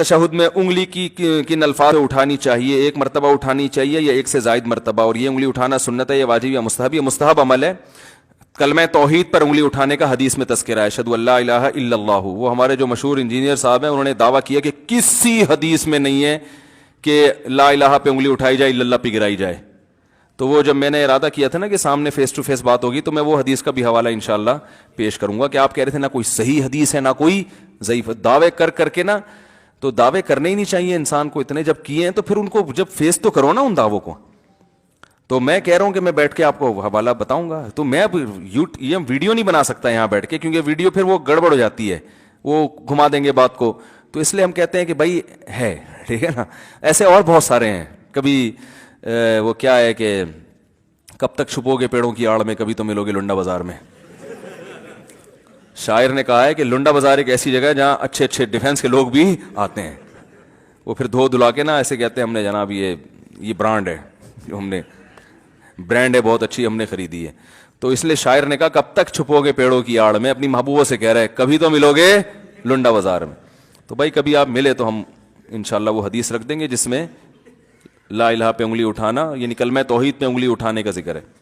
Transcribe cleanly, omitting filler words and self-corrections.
तशहुद में उंगली की किन अल्फाज उठानी चाहिए, एक मरतबा उठानी चाहिए या एक से जायद मरतबा, और ये उंगली उठाना सुन्नत है या वाजिब या मुस्तहब? ये मुस्तहब अमल है। कलमा तौहीद पर उंगली उठाने का हदीस में तज़किरा है, अशहदु अल्ला इलाहा इल्लल्लाहु। वो हमारे जो मशहूर इंजीनियर साहब हैं उन्होंने दावा किया कि किसी हदीस में नहीं है कि ला इलाहा पे उंगली उठाई जाए, इल्लल्लाह पे गिराई जाए। तो वो जब मैंने इरादा किया था ना कि सामने फेस टू फेस बात होगी, तो मैं वो हदीस का भी हवाला इंशाअल्लाह पेश करूंगा कि आप कह रहे थे ना कोई सही हदीस है ना कोई ज़ईफ। दावे कर करके ना, तो दावे करने ही नहीं चाहिए इंसान को, इतने जब किए हैं तो फिर उनको जब फेस तो करो ना उन दावों को। तो मैं कह रहा हूं कि मैं बैठ के आपको हवाला बताऊंगा, तो मैं अब ये वीडियो नहीं बना सकता यहां बैठ के, क्योंकि वीडियो फिर वो गड़बड़ हो जाती है, वो घुमा देंगे बात को। तो इसलिए हम कहते हैं कि भाई है, ठीक है ना। ऐसे और बहुत सारे हैं। कभी वो क्या है कि कब तक छुपोगे पेड़ों की आड़ में, कभी तो मिलोगे लुंडा बाजार में। शायर ने कहा है कि लुंडा बाजार एक ऐसी जगह है जहां अच्छे अच्छे डिफेंस के लोग भी आते हैं। वो फिर धो धुला के ना ऐसे कहते हैं हमने जनाब ये ब्रांड है, जो हमने ब्रांड है बहुत अच्छी, हमने खरीदी है। तो इसलिए शायर ने कहा कब तक छुपोगे पेड़ों की आड़ में, अपनी महबूबों से कह रहे हैं कभी तो मिलोगे लुंडा बाजार में। तो भाई कभी आप मिले तो हम इंशाल्लाह वो हदीस रख देंगे जिसमें ला इलाहा पे उंगली उठाना, यानी कलमा तौहीद पे उंगली उठाने का जिक्र है।